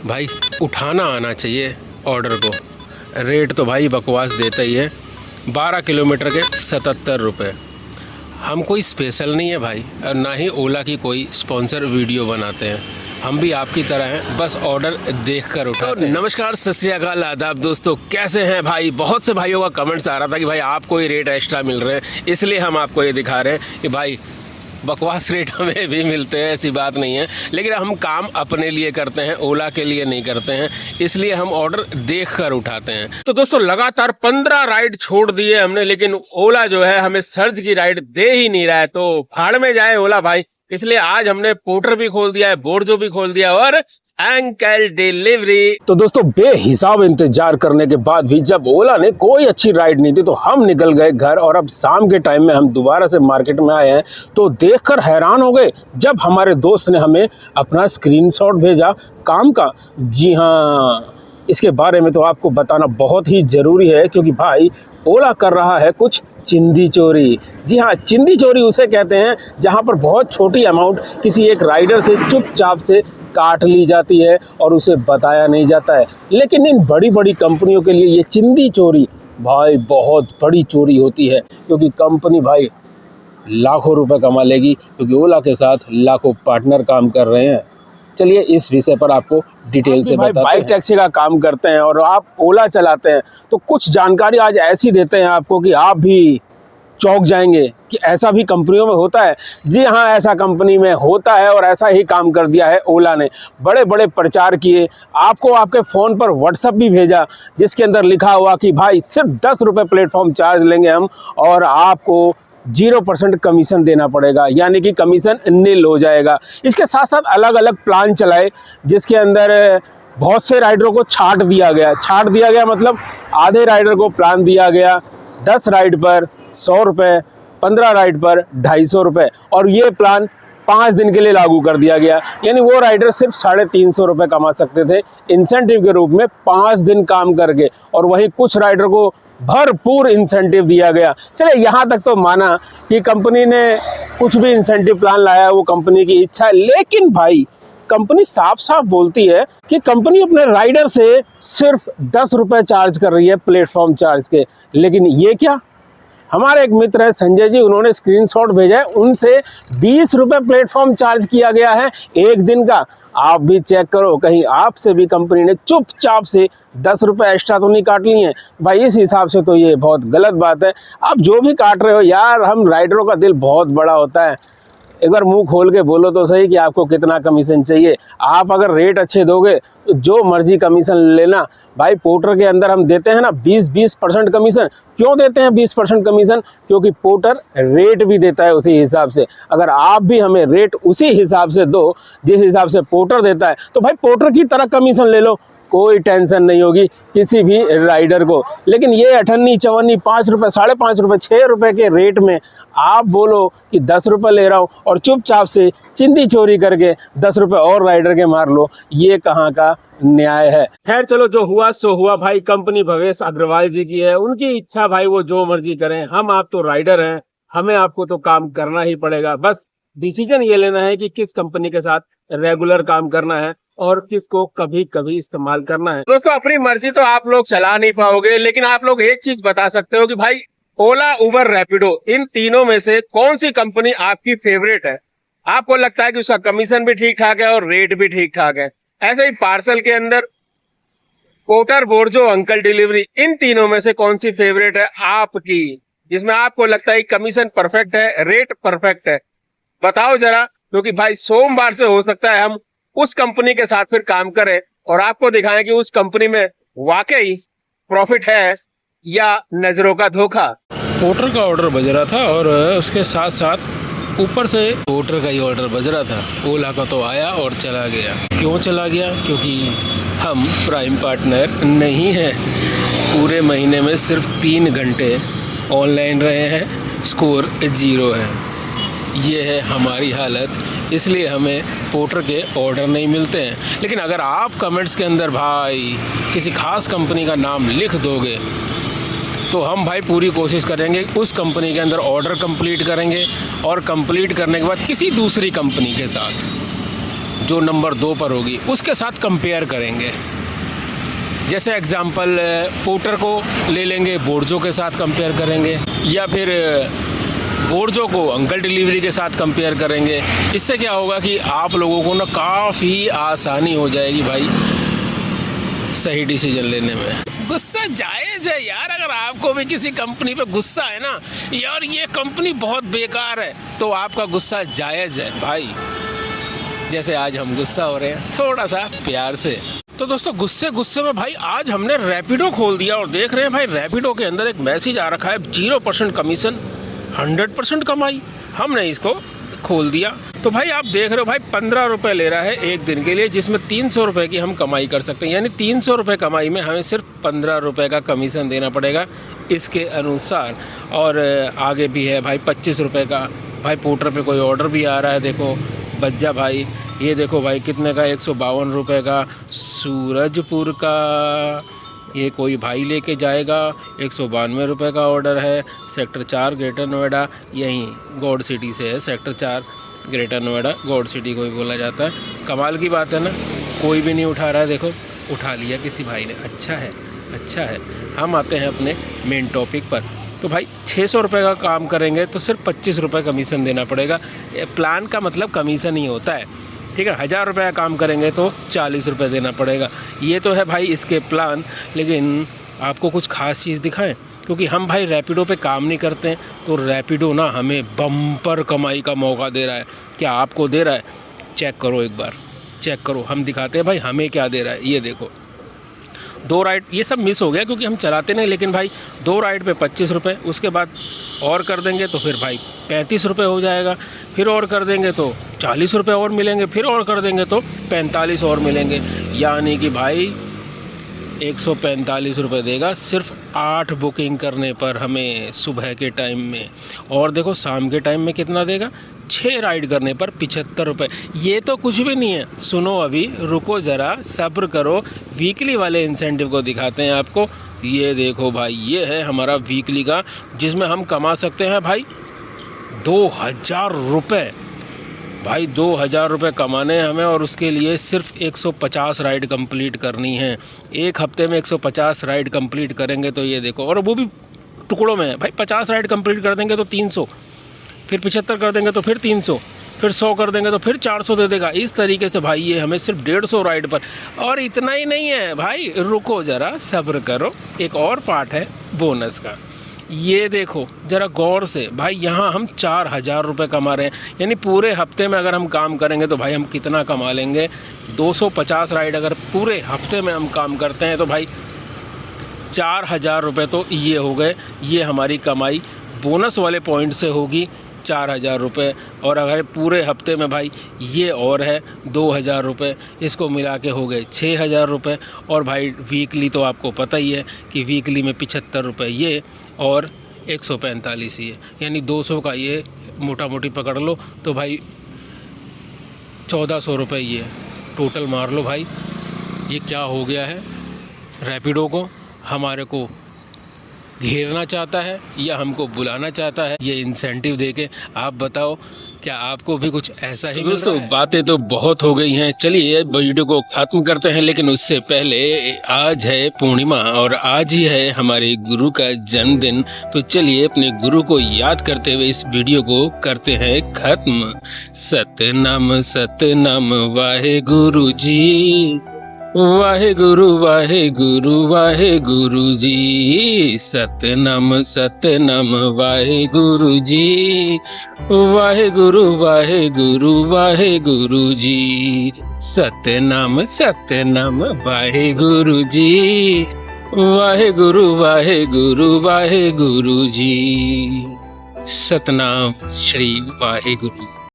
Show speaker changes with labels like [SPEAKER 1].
[SPEAKER 1] भाई उठाना आना चाहिए ऑर्डर को। रेट तो भाई बकवास देता ही है, 12 किलोमीटर के 77 रुपये। हम कोई स्पेशल नहीं है भाई, और ना ही ओला की कोई स्पॉन्सर वीडियो बनाते हैं। हम भी आपकी तरह हैं, बस ऑर्डर देखकर उठाते हैं। नमस्कार, सत श्री अकाल, आदाब दोस्तों, कैसे हैं भाई। बहुत से भाइयों का कमेंट्स आ रहा था कि भाई आपको ही रेट एक्स्ट्रा मिल रहे हैं, इसलिए हम आपको ये दिखा रहे हैं कि भाई बकवास रेट हमें भी मिलते हैं, ऐसी बात नहीं है। लेकिन हम काम अपने लिए करते हैं, ओला के लिए नहीं करते हैं, इसलिए हम ऑर्डर देख कर उठाते हैं। तो दोस्तों लगातार 15 राइड छोड़ दिए हमने, लेकिन ओला जो है हमें सर्ज की राइड दे ही नहीं रहा है। तो भाड़ में जाए ओला भाई, इसलिए आज हमने पोर्टर भी खोल दिया है, बोर्जो भी खोल दिया और अंकल डिलीवरी। तो दोस्तों बेहिसाब इंतजार करने के बाद भी जब ओला ने कोई अच्छी राइड नहीं दी तो हम निकल गए घर। और अब शाम के टाइम में हम दोबारा से मार्केट में आए हैं तो देखकर हैरान हो गए जब हमारे दोस्त ने हमें अपना स्क्रीनशॉट भेजा काम का। जी हाँ, इसके बारे में तो आपको बताना बहुत ही ज़रूरी है, क्योंकि भाई ओला कर रहा है कुछ चिंदी चोरी। जी हाँ, चिंदी चोरी उसे कहते हैं जहाँ पर बहुत छोटी अमाउंट किसी एक राइडर से चुपचाप से काट ली जाती है और उसे बताया नहीं जाता है। लेकिन इन बड़ी बड़ी कंपनियों के लिए ये चिंदी चोरी भाई बहुत बड़ी चोरी होती है, क्योंकि कंपनी भाई लाखों रुपए कमा लेगी, क्योंकि ओला के साथ लाखों पार्टनर काम कर रहे हैं। चलिए इस विषय पर आपको डिटेल से बताते हैं। बाइक टैक्सी का काम करते हैं और आप ओला चलाते हैं तो कुछ जानकारी आज ऐसी देते हैं आपको कि आप भी चौंक जाएंगे कि ऐसा भी कंपनियों में होता है। जी हाँ, ऐसा कंपनी में होता है और ऐसा ही काम कर दिया है ओला ने। बड़े बड़े प्रचार किए, आपको आपके फ़ोन पर व्हाट्सएप भी भेजा जिसके अंदर लिखा हुआ कि भाई सिर्फ 10 रुपये प्लेटफॉर्म चार्ज लेंगे हम और आपको 0% कमीशन देना पड़ेगा, यानी कि कमीशन नील हो जाएगा। इसके साथ साथ अलग अलग प्लान चलाए जिसके अंदर बहुत से राइडरों को छाट दिया गया मतलब आधे राइडर को प्लान दिया गया 10 राइड पर 100 रुपये, 15 राइड पर 250 रुपये, और ये प्लान 5 दिन के लिए लागू कर दिया गया। यानी वो राइडर सिर्फ 350 रुपये कमा सकते थे इंसेंटिव के रूप में 5 दिन काम करके, और वहीं कुछ राइडर को भरपूर इंसेंटिव दिया गया। चले यहाँ तक तो माना कि कंपनी ने कुछ भी इंसेंटिव प्लान लाया वो कंपनी की इच्छा है, लेकिन भाई कंपनी साफ साफ बोलती है कि कंपनी अपने राइडर से सिर्फ 10 रुपये चार्ज कर रही है प्लेटफॉर्म चार्ज के। लेकिन ये क्या, हमारे एक मित्र है संजय जी, उन्होंने स्क्रीनशॉट भेजा है, उनसे 20 रुपये प्लेटफॉर्म चार्ज किया गया है एक दिन का। आप भी चेक करो, कहीं आपसे भी कंपनी ने चुपचाप से 10 रुपये एक्स्ट्रा तो नहीं काट लिए हैं। भाई इस हिसाब से तो ये बहुत गलत बात है। आप जो भी काट रहे हो यार, हम राइडरों का दिल बहुत बड़ा होता है। एक बार मुंह खोल के बोलो तो सही कि आपको कितना कमीशन चाहिए। आप अगर रेट अच्छे दोगे तो जो मर्जी कमीशन लेना। भाई पोर्टर के अंदर हम देते हैं ना 20% कमीशन। क्यों देते हैं 20% कमीशन? क्योंकि पोर्टर रेट भी देता है उसी हिसाब से। अगर आप भी हमें रेट उसी हिसाब से दो जिस हिसाब से पोर्टर देता है, तो भाई पोर्टर की तरह कमीशन ले लो, कोई टेंशन नहीं होगी किसी भी राइडर को। लेकिन ये 58, 54, 5 रुपये, 5.5 रुपये, 6 रुपये के रेट में आप बोलो कि 10 रुपये ले रहा हूँ और चुपचाप से चिंदी चोरी करके 10 रुपये और राइडर के मार लो, ये कहाँ का न्याय है। खैर चलो, जो हुआ सो हुआ भाई। कंपनी भवेश अग्रवाल जी की है, उनकी इच्छा भाई, वो जो मर्जी करें। हम आप तो राइडर हैं, हमें आपको तो काम करना ही पड़ेगा। बस डिसीजन ये लेना है कि किस कंपनी के साथ रेगुलर काम करना है और किसको कभी कभी इस्तेमाल करना है। दोस्तों अपनी मर्जी तो आप लोग चला नहीं पाओगे, लेकिन आप लोग एक चीज बता सकते हो कि भाई ओला, उबर, रैपिडो, इन तीनों में से कौन सी कंपनी आपकी फेवरेट है। आपको लगता है कि उसका कमीशन भी ठीक ठाक है और रेट भी ठीक ठाक है। ऐसे ही पार्सल के अंदर पोर्टर, बोर्जो, अंकल डिलीवरी, इन तीनों में से कौन सी फेवरेट है आपकी, जिसमें आपको लगता है कमीशन परफेक्ट है, रेट परफेक्ट है? बताओ जरा, क्योंकि भाई सोमवार से हो सकता है हम उस कंपनी के साथ फिर काम करें और आपको दिखाएं कि उस कंपनी में वाकई प्रॉफिट है या नजरों का धोखा। पोर्टर का ऑर्डर बज रहा था और उसके साथ साथ ऊपर से पोर्टर का ही ऑर्डर बज रहा था। ओला का तो आया और चला गया। क्यों चला गया? क्योंकि हम प्राइम पार्टनर नहीं हैं। पूरे महीने में सिर्फ 3 घंटे ऑनलाइन रहे हैं, स्कोर 0 है। ये है हमारी हालत, इसलिए हमें पोर्टर के ऑर्डर नहीं मिलते हैं। लेकिन अगर आप कमेंट्स के अंदर भाई किसी खास कंपनी का नाम लिख दोगे तो हम भाई पूरी कोशिश करेंगे उस कंपनी के अंदर ऑर्डर कंप्लीट करेंगे और कंप्लीट करने के बाद किसी दूसरी कंपनी के साथ जो नंबर 2 पर होगी उसके साथ कंपेयर करेंगे। जैसे एग्जाम्पल पोर्टर को ले लेंगे, बोर्जो के साथ कंपेयर करेंगे, या फिर बोर्जो को अंकल डिलीवरी के साथ कंपेयर करेंगे। इससे क्या होगा कि आप लोगों को ना काफ़ी आसानी हो जाएगी भाई सही डिसीजन लेने में। गुस्सा जायज़ है यार, अगर आपको भी किसी कंपनी पे गुस्सा है ना, यार ये कंपनी बहुत बेकार है, तो आपका गुस्सा जायज़ है भाई। जैसे आज हम गुस्सा हो रहे हैं थोड़ा सा प्यार से। तो दोस्तों गुस्से में भाई आज हमने रैपिडो खोल दिया और देख रहे हैं भाई रैपिडो के अंदर एक मैसेज आ रखा है 0% कमीशन 100% कमाई। हमने इसको खोल दिया तो भाई आप देख रहे हो भाई 15 रुपये ले रहा है एक दिन के लिए, जिसमें 300 रुपये की हम कमाई कर सकते हैं। यानी 300 रुपये कमाई में हमें सिर्फ 15 रुपये का कमीशन देना पड़ेगा इसके अनुसार। और आगे भी है भाई 25 रुपये का। भाई पोर्टर पे कोई ऑर्डर भी आ रहा है, देखो बज्जा भाई, ये देखो भाई कितने का 152 रुपये का सूरजपुर का ये कोई भाई लेके जाएगा। 192 रुपये का ऑर्डर है, सेक्टर 4 ग्रेटर नोएडा, यहीं गॉड सिटी से है। Sector 4 greater Noida God city को भी बोला जाता है। कमाल की बात है ना, कोई भी नहीं उठा रहा है, देखो उठा लिया किसी भाई ने। अच्छा है, अच्छा है। हम आते हैं अपने मेन टॉपिक पर। तो भाई 600 रुपये का काम करेंगे तो सिर्फ 25 रुपये कमीशन देना पड़ेगा। प्लान का मतलब कमीशन ही होता है, ठीक है। 1000 रुपये का काम करेंगे तो 40 रुपये देना पड़ेगा। ये तो है भाई इसके प्लान, लेकिन आपको कुछ खास चीज़ दिखाएं, क्योंकि हम भाई रैपिडो पे काम नहीं करते हैं, तो रैपिडो ना हमें बम्पर कमाई का मौका दे रहा है। क्या आपको दे रहा है? चेक करो, एक बार चेक करो। हम दिखाते हैं भाई हमें क्या दे रहा है। ये देखो 2 राइड, ये सब मिस हो गया क्योंकि हम चलाते नहीं, लेकिन भाई 2 राइड पे 25 रुपये, उसके बाद और कर देंगे तो फिर भाई 35 रुपये हो जाएगा, फिर और कर देंगे तो 40 रुपये और मिलेंगे, फिर और कर देंगे तो 45 और मिलेंगे। यानी कि भाई 145 रुपये देगा सिर्फ 8 बुकिंग करने पर हमें सुबह के टाइम में। और देखो शाम के टाइम में कितना देगा, 6 राइड करने पर 75 रुपये। ये तो कुछ भी नहीं है, सुनो अभी, रुको ज़रा, सब्र करो। वीकली वाले इंसेंटिव को दिखाते हैं आपको। ये देखो भाई, ये है हमारा वीकली का, जिसमें हम कमा सकते हैं भाई 2000 रुपये। भाई 2000 रुपये कमाने हैं हमें, और उसके लिए सिर्फ 150 राइड कंप्लीट करनी है। एक हफ्ते में 150 राइड कंप्लीट करेंगे तो ये देखो, और वो भी टुकड़ों में है भाई। 50 राइड कंप्लीट कर देंगे तो 300, फिर 75 कर देंगे तो फिर 300, फिर 100 कर देंगे तो फिर 400 दे देगा। इस तरीके से भाई ये हमें सिर्फ 150 राइड पर। और इतना ही नहीं है भाई, रुको ज़रा, सब्र करो, एक और पार्ट है बोनस का। ये देखो ज़रा गौर से भाई, यहाँ हम 4000 रुपये कमा रहे हैं। यानी पूरे हफ्ते में अगर हम काम करेंगे तो भाई हम कितना कमा लेंगे। 250 राइड अगर पूरे हफ्ते में हम काम करते हैं तो भाई 4000 रुपये तो ये हो गए। ये हमारी कमाई बोनस वाले पॉइंट से होगी 4000 रुपये। और अगर पूरे हफ्ते में भाई ये और है 2000 रुपये, इसको मिला के हो गए 6000 रुपये। और भाई वीकली तो आपको पता ही है कि वीकली में 75 रुपये ये और 145 ये, यानी 200 का ये मोटा मोटी पकड़ लो तो भाई 1400 रुपये ये टोटल मार लो भाई। ये क्या हो गया है, रैपिडो को हमारे को घेरना चाहता है या हमको बुलाना चाहता है ये इंसेंटिव देके। आप बताओ, क्या आपको भी कुछ ऐसा ही? दोस्तों बातें तो बहुत हो गई हैं, चलिए वीडियो को ख़त्म करते हैं। लेकिन उससे पहले आज है पूर्णिमा और आज ही है हमारे गुरु का जन्मदिन, तो चलिए अपने गुरु को याद करते हुए इस वीडियो को करते हैं ख़त्म। सतनाम वाहे गुरु जी, वाहे गुरु जी। सतनाम वाहे गुरु जी, वाहे गुरु जी। सतनाम वाहे गुरु जी, वाहे गुरु जी। सतनाम श्री वाहे गुरु।